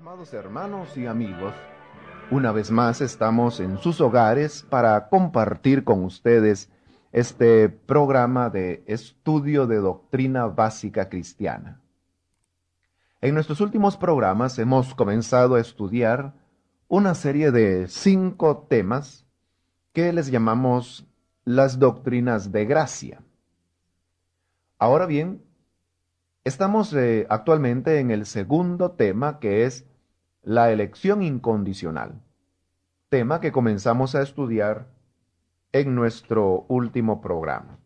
Amados hermanos y amigos, una vez más estamos en sus hogares para compartir con ustedes este programa de estudio de doctrina básica cristiana. En nuestros últimos programas hemos comenzado a estudiar una serie de 5 temas que les llamamos las doctrinas de gracia. Ahora bien, estamos actualmente en el segundo tema, que es la elección incondicional, tema que comenzamos a estudiar en nuestro último programa.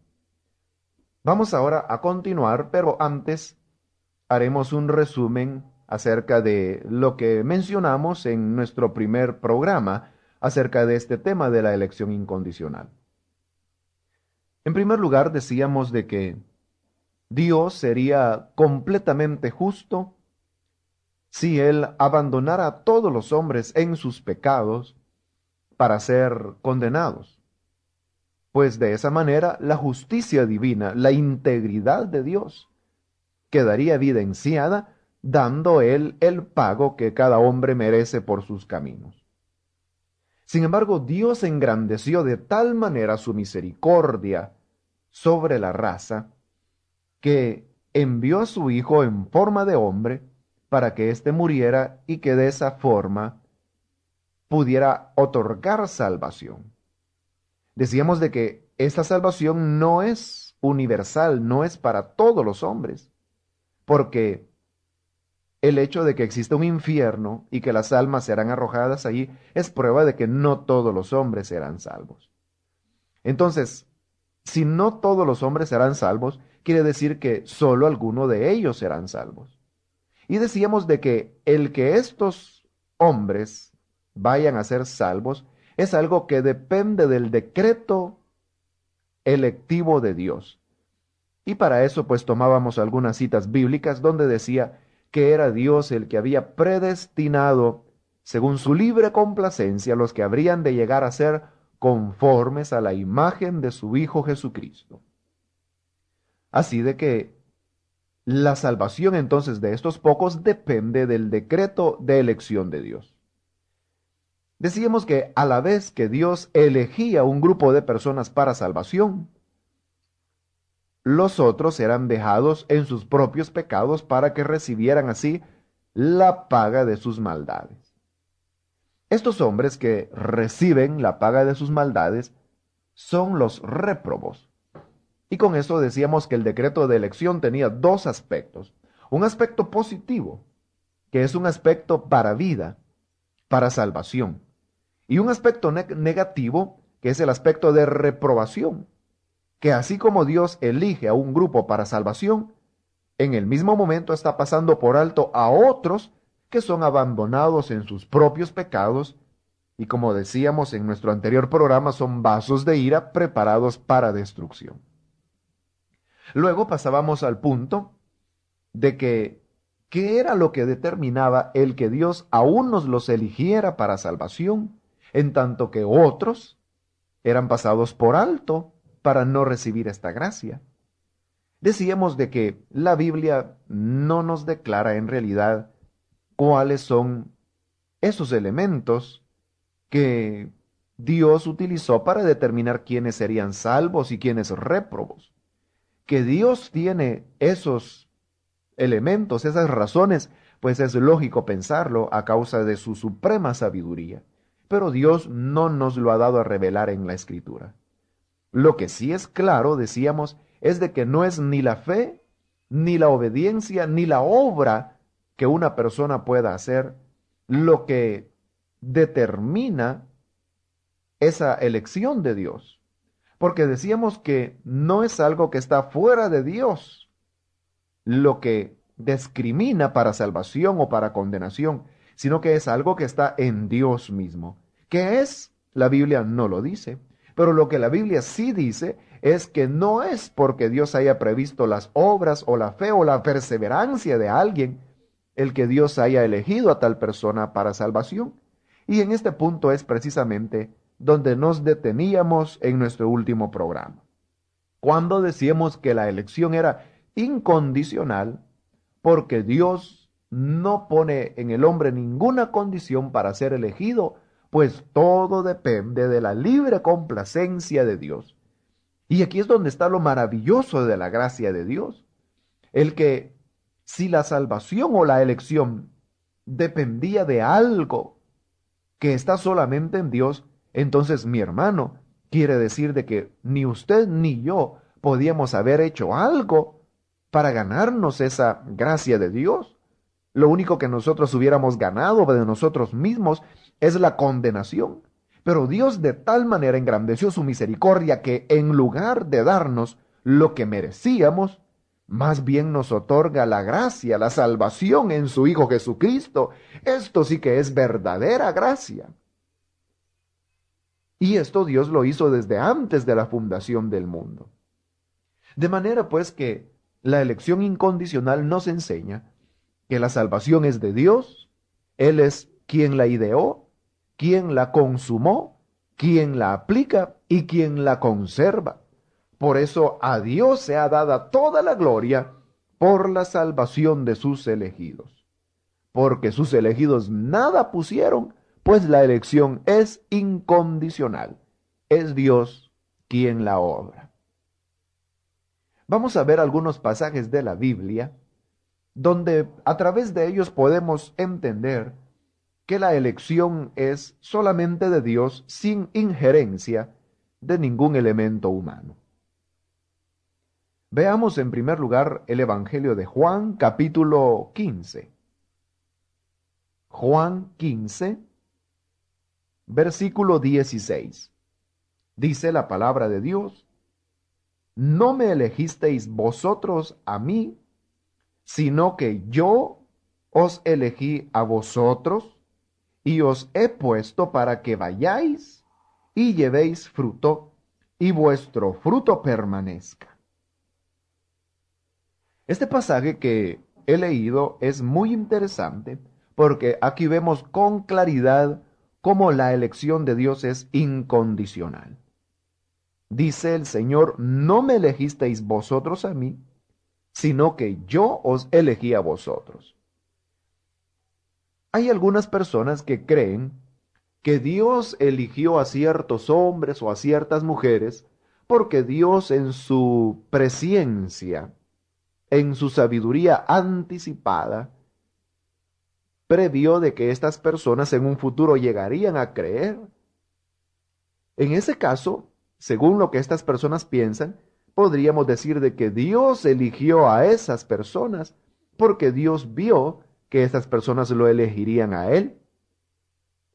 Vamos ahora a continuar, pero antes haremos un resumen acerca de lo que mencionamos en nuestro primer programa acerca de este tema de la elección incondicional. En primer lugar, decíamos de que Dios sería completamente justo si Él abandonara a todos los hombres en sus pecados para ser condenados. Pues de esa manera la justicia divina, la integridad de Dios, quedaría evidenciada dando Él el pago que cada hombre merece por sus caminos. Sin embargo, Dios engrandeció de tal manera su misericordia sobre la raza que envió a su Hijo en forma de hombre para que éste muriera y que de esa forma pudiera otorgar salvación. Decíamos de que esta salvación no es universal, no es para todos los hombres, porque el hecho de que exista un infierno y que las almas serán arrojadas allí es prueba de que no todos los hombres serán salvos. Entonces, si no todos los hombres serán salvos, quiere decir que solo algunos de ellos serán salvos. Y decíamos de que el que estos hombres vayan a ser salvos es algo que depende del decreto electivo de Dios. Y para eso pues tomábamos algunas citas bíblicas donde decía que era Dios el que había predestinado, según su libre complacencia, los que habrían de llegar a ser conformes a la imagen de su Hijo Jesucristo. Así de que la salvación entonces de estos pocos depende del decreto de elección de Dios. Decíamos que a la vez que Dios elegía un grupo de personas para salvación, los otros eran dejados en sus propios pecados para que recibieran así la paga de sus maldades. Estos hombres que reciben la paga de sus maldades son los réprobos. Y con esto decíamos que el decreto de elección tenía 2 aspectos. Un aspecto positivo, que es un aspecto para vida, para salvación. Y un aspecto negativo, que es el aspecto de reprobación, que así como Dios elige a un grupo para salvación, en el mismo momento está pasando por alto a otros que son abandonados en sus propios pecados y, como decíamos en nuestro anterior programa, son vasos de ira preparados para destrucción. Luego pasábamos al punto de que, ¿qué era lo que determinaba el que Dios a unos los eligiera para salvación, en tanto que otros eran pasados por alto para no recibir esta gracia? Decíamos de que la Biblia no nos declara en realidad cuáles son esos elementos que Dios utilizó para determinar quiénes serían salvos y quiénes réprobos. Que Dios tiene esos elementos, esas razones, pues es lógico pensarlo a causa de su suprema sabiduría. Pero Dios no nos lo ha dado a revelar en la Escritura. Lo que sí es claro, decíamos, es de que no es ni la fe, ni la obediencia, ni la obra que una persona pueda hacer lo que determina esa elección de Dios. Porque decíamos que no es algo que está fuera de Dios lo que discrimina para salvación o para condenación, sino que es algo que está en Dios mismo. ¿Qué es? La Biblia no lo dice, pero lo que la Biblia sí dice es que no es porque Dios haya previsto las obras o la fe o la perseverancia de alguien el que Dios haya elegido a tal persona para salvación. Y en este punto es precisamente donde nos deteníamos en nuestro último programa, cuando decíamos que la elección era incondicional porque Dios no pone en el hombre ninguna condición para ser elegido, pues todo depende de la libre complacencia de Dios. Y aquí es donde está lo maravilloso de la gracia de Dios. El que si la salvación o la elección dependía de algo que está solamente en Dios, entonces mi hermano, quiere decir de que ni usted ni yo podíamos haber hecho algo para ganarnos esa gracia de Dios. Lo único que nosotros hubiéramos ganado de nosotros mismos es la condenación. Pero Dios de tal manera engrandeció su misericordia que en lugar de darnos lo que merecíamos, más bien nos otorga la gracia, la salvación en su Hijo Jesucristo. Esto sí que es verdadera gracia. Y esto Dios lo hizo desde antes de la fundación del mundo. De manera pues que la elección incondicional nos enseña que la salvación es de Dios, Él es quien la ideó, quien la consumó, quien la aplica y quien la conserva. Por eso a Dios se ha dada toda la gloria por la salvación de sus elegidos. Porque sus elegidos nada pusieron, pues la elección es incondicional. Es Dios quien la obra. Vamos a ver algunos pasajes de la Biblia donde a través de ellos podemos entender que la elección es solamente de Dios sin injerencia de ningún elemento humano. Veamos en primer lugar el Evangelio de Juan, capítulo 15. Juan 15, versículo 16. Dice la palabra de Dios: no me elegisteis vosotros a mí, sino que yo os elegí a vosotros y os he puesto para que vayáis y llevéis fruto, y vuestro fruto permanezca. Este pasaje que he leído es muy interesante porque aquí vemos con claridad cómo la elección de Dios es incondicional. Dice el Señor: no me elegisteis vosotros a mí, sino que yo os elegí a vosotros. Hay algunas personas que creen que Dios eligió a ciertos hombres o a ciertas mujeres porque Dios en su presciencia, en su sabiduría anticipada, previó de que estas personas en un futuro llegarían a creer. En ese caso, según lo que estas personas piensan, podríamos decir de que Dios eligió a esas personas porque Dios vio que esas personas lo elegirían a Él.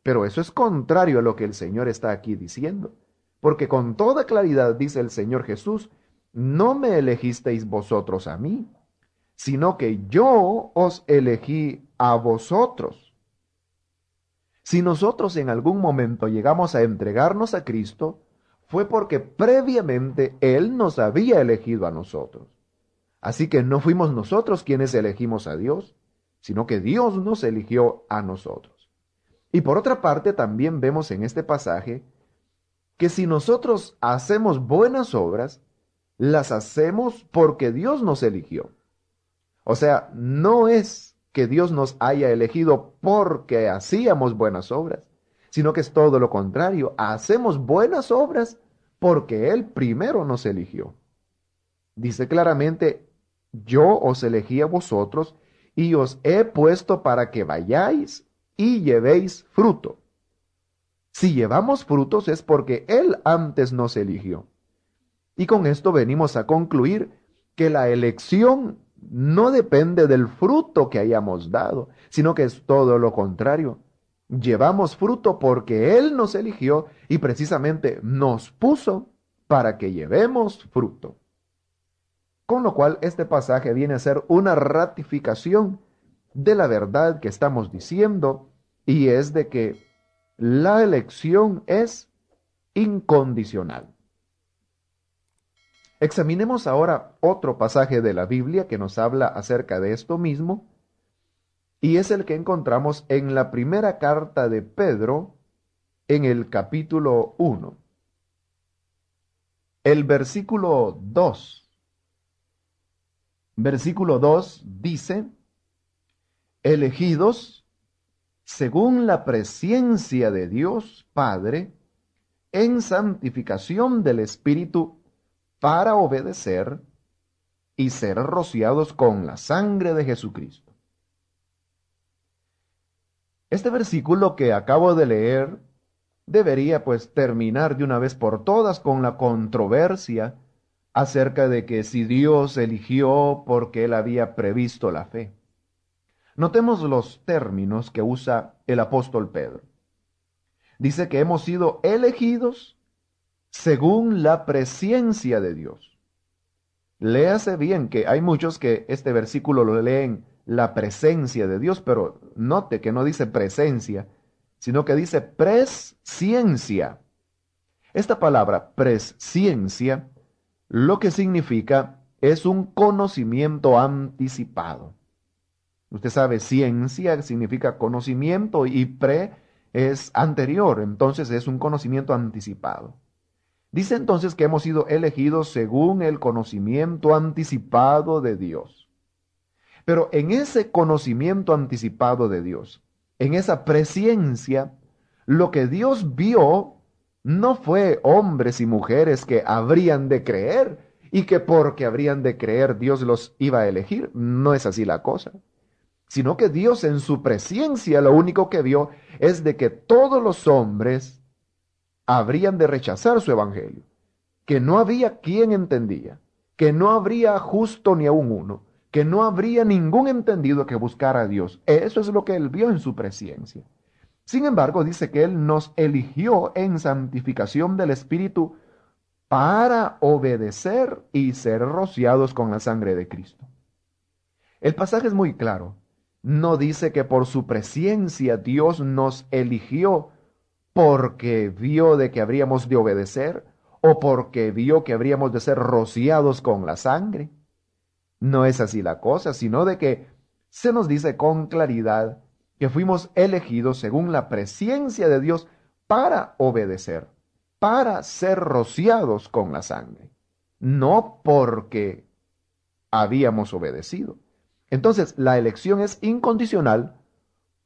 Pero eso es contrario a lo que el Señor está aquí diciendo, porque con toda claridad dice el Señor Jesús: no me elegisteis vosotros a mí, sino que yo os elegí a vosotros. Si nosotros en algún momento llegamos a entregarnos a Cristo, fue porque previamente Él nos había elegido a nosotros. Así que no fuimos nosotros quienes elegimos a Dios, sino que Dios nos eligió a nosotros. Y por otra parte, también vemos en este pasaje que si nosotros hacemos buenas obras, las hacemos porque Dios nos eligió. O sea, no es que Dios nos haya elegido porque hacíamos buenas obras, sino que es todo lo contrario. Hacemos buenas obras porque Él primero nos eligió. Dice claramente: yo os elegí a vosotros y os he puesto para que vayáis y llevéis fruto. Si llevamos frutos es porque Él antes nos eligió. Y con esto venimos a concluir que la elección no depende del fruto que hayamos dado, sino que es todo lo contrario. Llevamos fruto porque Él nos eligió y precisamente nos puso para que llevemos fruto. Con lo cual este pasaje viene a ser una ratificación de la verdad que estamos diciendo, y es de que la elección es incondicional. Examinemos ahora otro pasaje de la Biblia que nos habla acerca de esto mismo, y es el que encontramos en la primera carta de Pedro, en el capítulo 1. El versículo 2. Versículo 2 dice: elegidos según la presencia de Dios Padre en santificación del Espíritu para obedecer y ser rociados con la sangre de Jesucristo. Este versículo que acabo de leer debería pues terminar de una vez por todas con la controversia acerca de que si Dios eligió porque Él había previsto la fe. Notemos los términos que usa el apóstol Pedro. Dice que hemos sido elegidos según la presencia de Dios. Léase bien que hay muchos que este versículo lo leen la presencia de Dios, pero note que no dice presencia, sino que dice presciencia. Esta palabra presciencia lo que significa es un conocimiento anticipado. Usted sabe, ciencia significa conocimiento y pre es anterior, entonces es un conocimiento anticipado. Dice entonces que hemos sido elegidos según el conocimiento anticipado de Dios. Pero en ese conocimiento anticipado de Dios, en esa presciencia, lo que Dios vio no fue hombres y mujeres que habrían de creer y que porque habrían de creer Dios los iba a elegir. No es así la cosa. Sino que Dios en su presciencia lo único que vio es de que todos los hombres habrían de rechazar su evangelio, que no había quien entendía, que no habría justo ni aun uno, que no habría ningún entendido que buscara a Dios. Eso es lo que Él vio en su presciencia. Sin embargo, dice que Él nos eligió en santificación del Espíritu para obedecer y ser rociados con la sangre de Cristo. El pasaje es muy claro. No dice que por su presciencia Dios nos eligió porque vio de que habríamos de obedecer o porque vio que habríamos de ser rociados con la sangre. No es así la cosa, sino de que se nos dice con claridad que fuimos elegidos según la presciencia de Dios para obedecer, para ser rociados con la sangre, no porque habíamos obedecido. Entonces, la elección es incondicional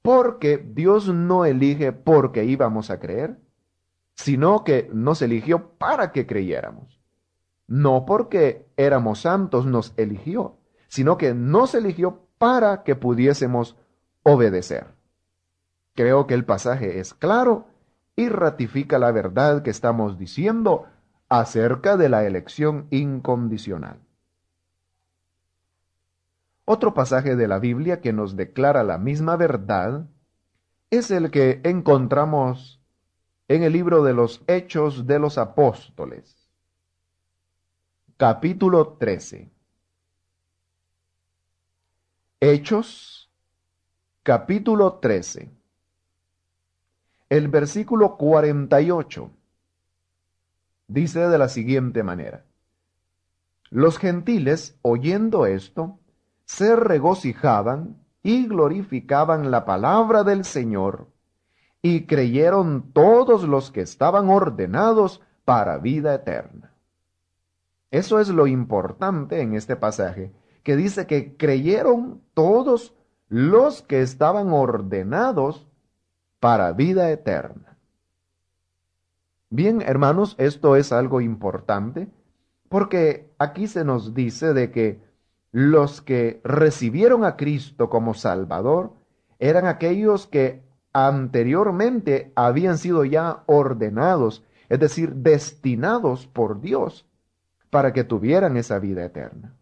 porque Dios no elige porque íbamos a creer, sino que nos eligió para que creyéramos. No porque éramos santos nos eligió, sino que nos eligió para que pudiésemos obedecer. Creo que el pasaje es claro y ratifica la verdad que estamos diciendo acerca de la elección incondicional. Otro pasaje de la Biblia que nos declara la misma verdad es el que encontramos en el libro de los Hechos de los Apóstoles, capítulo 13. Hechos, capítulo 13. El versículo 48 dice de la siguiente manera: los gentiles, oyendo esto, se regocijaban y glorificaban la palabra del Señor, y creyeron todos los que estaban ordenados para vida eterna. Eso es lo importante en este pasaje, que dice que creyeron todos los que estaban ordenados para vida eterna. Bien, hermanos, esto es algo importante, porque aquí se nos dice de que los que recibieron a Cristo como Salvador eran aquellos que anteriormente habían sido ya ordenados, es decir, destinados por Dios para que tuvieran esa vida eterna.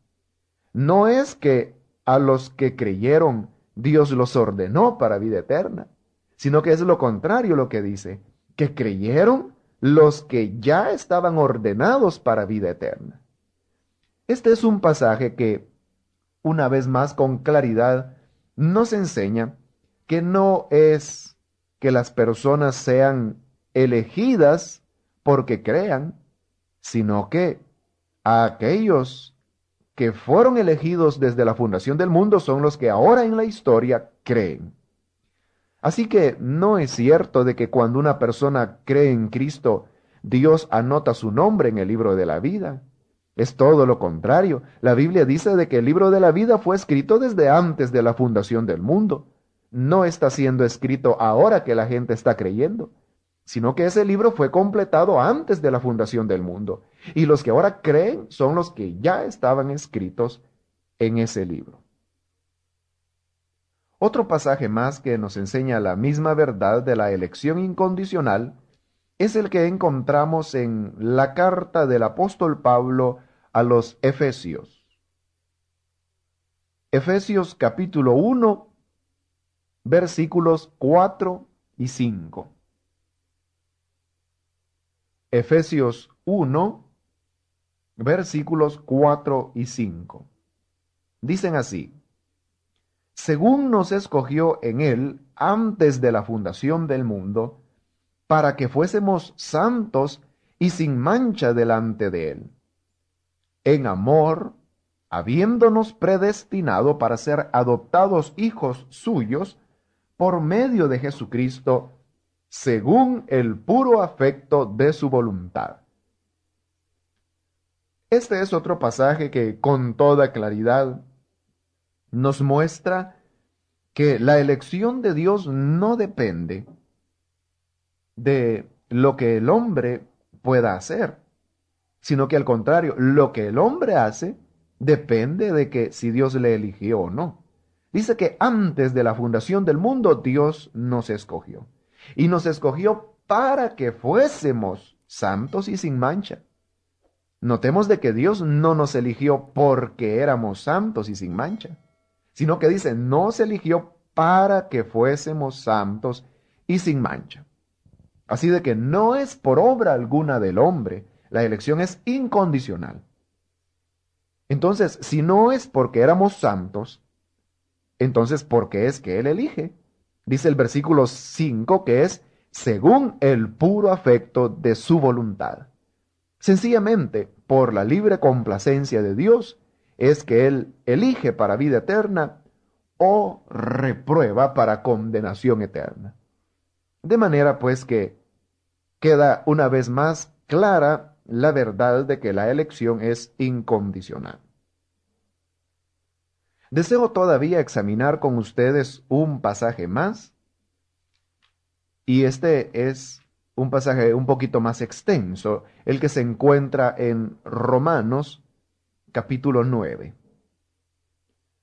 No es que a los que creyeron Dios los ordenó para vida eterna, sino que es lo contrario lo que dice, que creyeron los que ya estaban ordenados para vida eterna. Este es un pasaje que, una vez más con claridad, nos enseña que no es que las personas sean elegidas porque crean, sino que a aquellos que fueron elegidos desde la fundación del mundo son los que ahora en la historia creen. Así que no es cierto de que cuando una persona cree en Cristo, Dios anota su nombre en el libro de la vida. Es todo lo contrario. La Biblia dice de que el libro de la vida fue escrito desde antes de la fundación del mundo. No está siendo escrito ahora que la gente está creyendo, sino que ese libro fue completado antes de la fundación del mundo. Y los que ahora creen son los que ya estaban escritos en ese libro. Otro pasaje más que nos enseña la misma verdad de la elección incondicional es el que encontramos en la carta del apóstol Pablo a los Efesios. Efesios capítulo 1, versículos 4 y 5. Efesios 1, versículos 4 y 5. Dicen así: según nos escogió en él antes de la fundación del mundo, para que fuésemos santos y sin mancha delante de él, en amor, habiéndonos predestinado para ser adoptados hijos suyos por medio de Jesucristo, según el puro afecto de su voluntad. Este es otro pasaje que con toda claridad nos muestra que la elección de Dios no depende de lo que el hombre pueda hacer, sino que al contrario, lo que el hombre hace depende de que si Dios le eligió o no. Dice que antes de la fundación del mundo Dios nos escogió. Y nos escogió para que fuésemos santos y sin mancha. Notemos de que Dios no nos eligió porque éramos santos y sin mancha, sino que dice, nos eligió para que fuésemos santos y sin mancha. Así de que no es por obra alguna del hombre, la elección es incondicional. Entonces, si no es porque éramos santos, entonces, ¿por qué es que Él elige? Dice el versículo 5 que es según el puro afecto de su voluntad. Sencillamente, por la libre complacencia de Dios, es que Él elige para vida eterna o reprueba para condenación eterna. De manera pues que queda una vez más clara la verdad de que la elección es incondicional. Deseo todavía examinar con ustedes un pasaje más, y este es un pasaje un poquito más extenso, el que se encuentra en Romanos capítulo 9.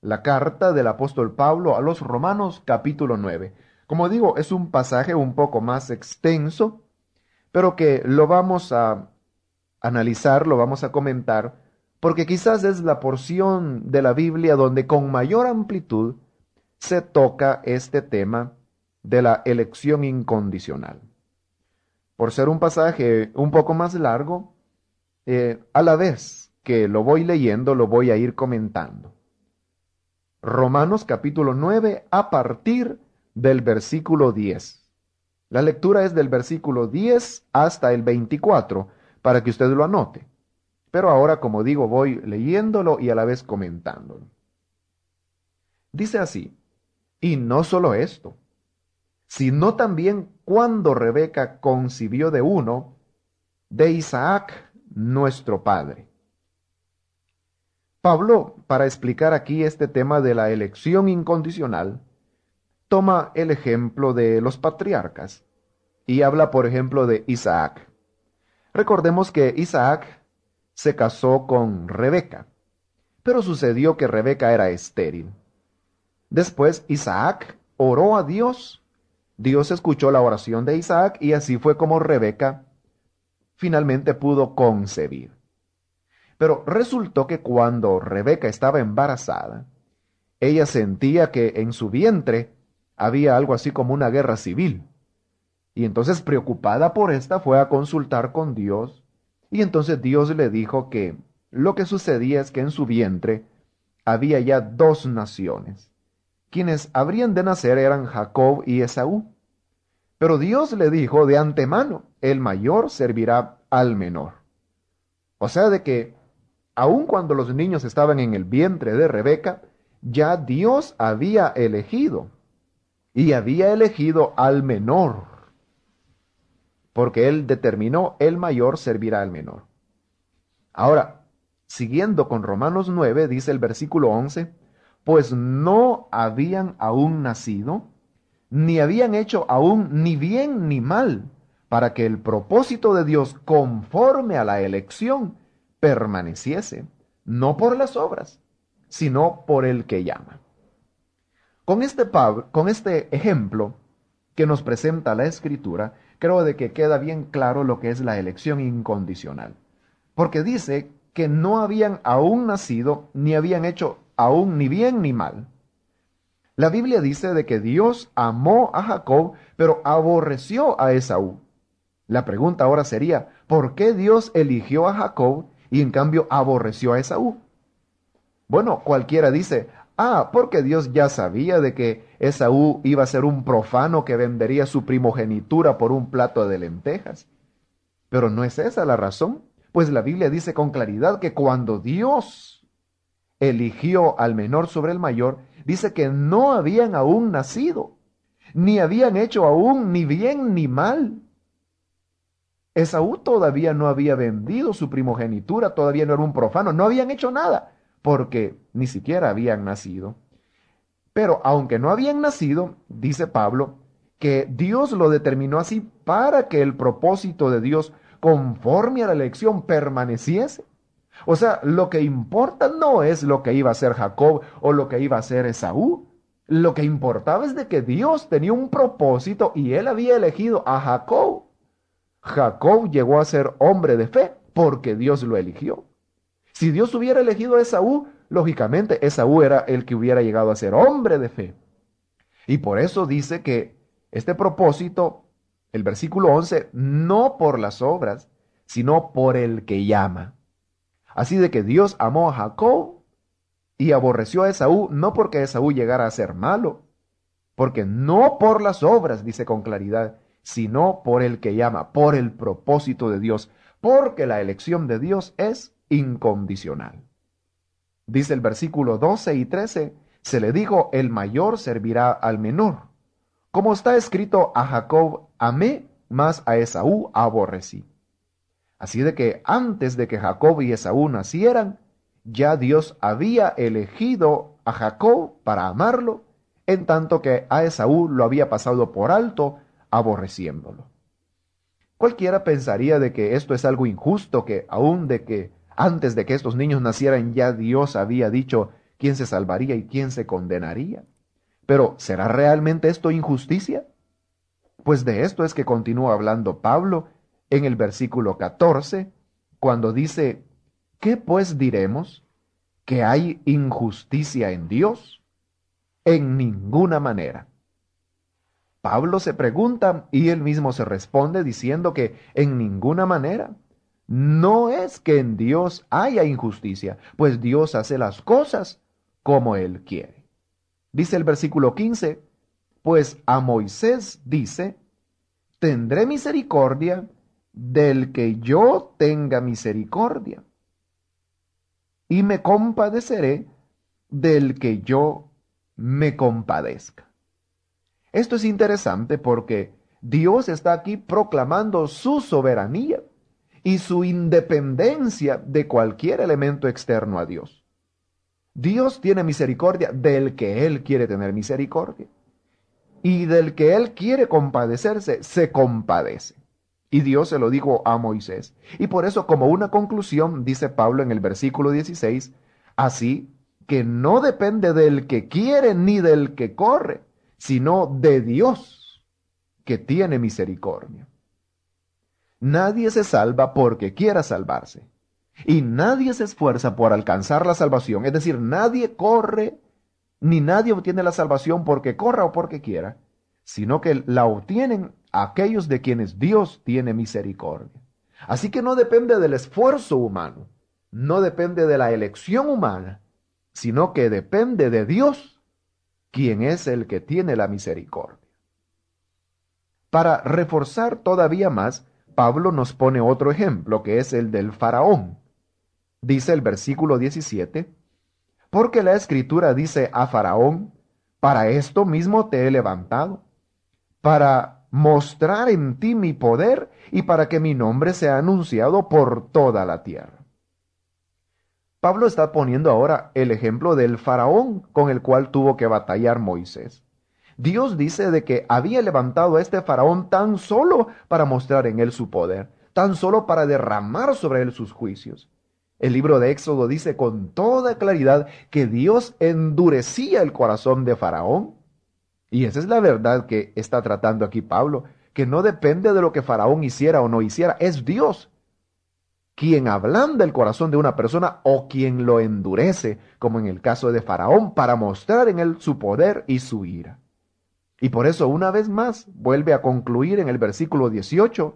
La carta del apóstol Pablo a los Romanos capítulo 9. Como digo, es un pasaje un poco más extenso, pero que lo vamos a analizar, lo vamos a comentar, porque quizás es la porción de la Biblia donde con mayor amplitud se toca este tema de la elección incondicional. Por ser un pasaje un poco más largo, a la vez que lo voy leyendo, lo voy a ir comentando. Romanos capítulo 9 a partir del versículo 10. La lectura es del versículo 10 hasta el 24, para que usted lo anote. Pero ahora, como digo, voy leyéndolo y a la vez comentándolo. Dice así: y no solo esto, sino también cuando Rebeca concibió de uno, de Isaac, nuestro padre. Pablo, para explicar aquí este tema de la elección incondicional, toma el ejemplo de los patriarcas y habla, por ejemplo, de Isaac. Recordemos que Isaac se casó con Rebeca, pero sucedió que Rebeca era estéril. Después Isaac oró a Dios. Dios escuchó la oración de Isaac y así fue como Rebeca finalmente pudo concebir. Pero resultó que cuando Rebeca estaba embarazada, ella sentía que en su vientre había algo así como una guerra civil. Y entonces, preocupada por esta, fue a consultar con Dios. Y entonces Dios le dijo que lo que sucedía es que en su vientre había ya dos naciones. Quienes habrían de nacer eran Jacob y Esaú. Pero Dios le dijo de antemano, el mayor servirá al menor. O sea, de que aun cuando los niños estaban en el vientre de Rebeca, ya Dios había elegido, y había elegido al menor, porque Él determinó, el mayor servirá al menor. Ahora, siguiendo con Romanos 9, dice el versículo 11, pues no habían aún nacido, ni habían hecho aún ni bien ni mal, para que el propósito de Dios conforme a la elección permaneciese, no por las obras, sino por el que llama. Con este ejemplo que nos presenta la Escritura, creo de que queda bien claro lo que es la elección incondicional. Porque dice que no habían aún nacido, ni habían hecho aún ni bien ni mal. La Biblia dice de que Dios amó a Jacob, pero aborreció a Esaú. La pregunta ahora sería, ¿por qué Dios eligió a Jacob y en cambio aborreció a Esaú? Bueno, cualquiera dice, porque Dios ya sabía de que Esaú iba a ser un profano que vendería su primogenitura por un plato de lentejas. Pero no es esa la razón, pues la Biblia dice con claridad que cuando Dios eligió al menor sobre el mayor, dice que no habían aún nacido, ni habían hecho aún ni bien ni mal. Esaú todavía no había vendido su primogenitura, todavía no era un profano, no habían hecho nada, porque ni siquiera habían nacido. Pero aunque no habían nacido, dice Pablo, que Dios lo determinó así para que el propósito de Dios conforme a la elección permaneciese. O sea, lo que importa no es lo que iba a hacer Jacob o lo que iba a hacer Esaú. Lo que importaba es de que Dios tenía un propósito y él había elegido a Jacob. Jacob llegó a ser hombre de fe porque Dios lo eligió. Si Dios hubiera elegido a Esaú, lógicamente Esaú era el que hubiera llegado a ser hombre de fe. Y por eso dice que este propósito, el versículo 11, no por las obras, sino por el que llama. Así de que Dios amó a Jacob y aborreció a Esaú, no porque Esaú llegara a ser malo, porque no por las obras, dice con claridad, sino por el que llama, por el propósito de Dios, porque la elección de Dios es incondicional. Dice el versículo 12 y 13, se le dijo, el mayor servirá al menor. Como está escrito, a Jacob amé, mas a Esaú aborrecí. Así de que antes de que Jacob y Esaú nacieran, ya Dios había elegido a Jacob para amarlo, en tanto que a Esaú lo había pasado por alto, aborreciéndolo. Cualquiera pensaría de que esto es algo injusto, que aún de que antes de que estos niños nacieran ya Dios había dicho quién se salvaría y quién se condenaría. Pero ¿será realmente esto injusticia? Pues de esto es que continúa hablando Pablo en el versículo 14, cuando dice, ¿qué pues diremos? ¿Que hay injusticia en Dios? En ninguna manera. Pablo se pregunta y él mismo se responde diciendo que en ninguna manera. No es que en Dios haya injusticia, pues Dios hace las cosas como Él quiere. Dice el versículo 15, pues a Moisés dice, tendré misericordia del que yo tenga misericordia, y me compadeceré del que yo me compadezca. Esto es interesante porque Dios está aquí proclamando su soberanía y su independencia de cualquier elemento externo a Dios. Dios tiene misericordia del que Él quiere tener misericordia. Y del que Él quiere compadecerse, se compadece. Y Dios se lo dijo a Moisés. Y por eso, como una conclusión, dice Pablo en el versículo 16, así que no depende del que quiere ni del que corre, sino de Dios que tiene misericordia. Nadie se salva porque quiera salvarse. Y nadie se esfuerza por alcanzar la salvación. Es decir, nadie corre ni nadie obtiene la salvación porque corra o porque quiera, sino que la obtienen aquellos de quienes Dios tiene misericordia. Así que no depende del esfuerzo humano, no depende de la elección humana, sino que depende de Dios, quien es el que tiene la misericordia. Para reforzar todavía más, Pablo nos pone otro ejemplo, que es el del faraón. Dice el versículo 17, porque la Escritura dice a Faraón, para esto mismo te he levantado, para mostrar en ti mi poder y para que mi nombre sea anunciado por toda la tierra. Pablo está poniendo ahora el ejemplo del faraón con el cual tuvo que batallar Moisés. Dios dice de que había levantado a este faraón tan solo para mostrar en él su poder, tan solo para derramar sobre él sus juicios. El libro de Éxodo dice con toda claridad que Dios endurecía el corazón de Faraón. Y esa es la verdad que está tratando aquí Pablo, que no depende de lo que Faraón hiciera o no hiciera, es Dios quien ablanda el corazón de una persona o quien lo endurece, como en el caso de Faraón, para mostrar en él su poder y su ira. Y por eso una vez más vuelve a concluir en el versículo 18,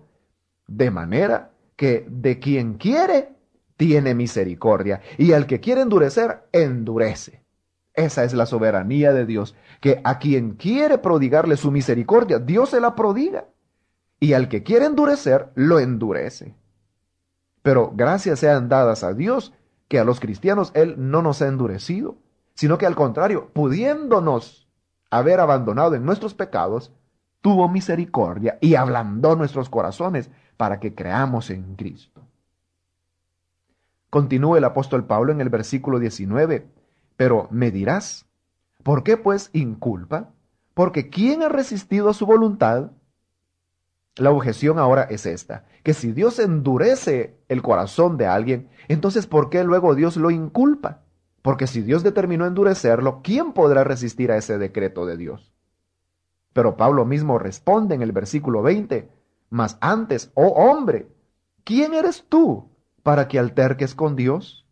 de manera que de quien quiere, tiene misericordia, y al que quiere endurecer, endurece. Esa es la soberanía de Dios, que a quien quiere prodigarle su misericordia, Dios se la prodiga, y al que quiere endurecer, lo endurece. Pero gracias sean dadas a Dios, que a los cristianos Él no nos ha endurecido, sino que al contrario, pudiéndonos haber abandonado en nuestros pecados, tuvo misericordia y ablandó nuestros corazones para que creamos en Cristo. Continúa el apóstol Pablo en el versículo 19, pero me dirás, ¿por qué pues inculpa? Porque ¿quién ha resistido a su voluntad? La objeción ahora es esta, que si Dios endurece el corazón de alguien, entonces ¿por qué luego Dios lo inculpa? Porque si Dios determinó endurecerlo, ¿quién podrá resistir a ese decreto de Dios? Pero Pablo mismo responde en el versículo 20, mas antes, oh hombre, ¿quién eres tú para que alterques con Dios?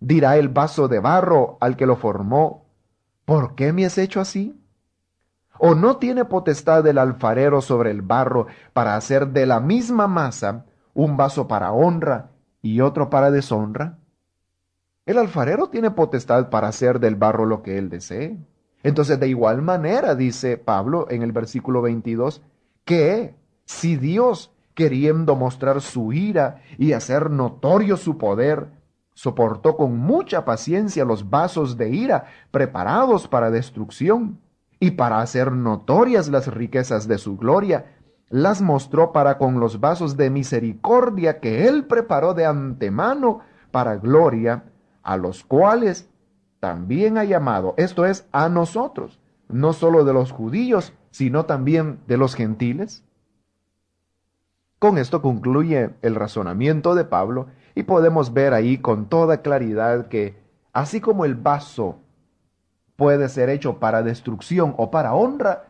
Dirá el vaso de barro al que lo formó, ¿por qué me has hecho así? ¿O no tiene potestad el alfarero sobre el barro para hacer de la misma masa un vaso para honra y otro para deshonra? El alfarero tiene potestad para hacer del barro lo que él desee. Entonces, de igual manera, dice Pablo en el versículo 22, que si Dios, queriendo mostrar su ira y hacer notorio su poder, soportó con mucha paciencia los vasos de ira preparados para destrucción, y para hacer notorias las riquezas de su gloria, las mostró para con los vasos de misericordia que él preparó de antemano para gloria, a los cuales también ha llamado, esto es, a nosotros, no solo de los judíos, sino también de los gentiles. Con esto concluye el razonamiento de Pablo y podemos ver ahí con toda claridad que así como el vaso puede ser hecho para destrucción o para honra,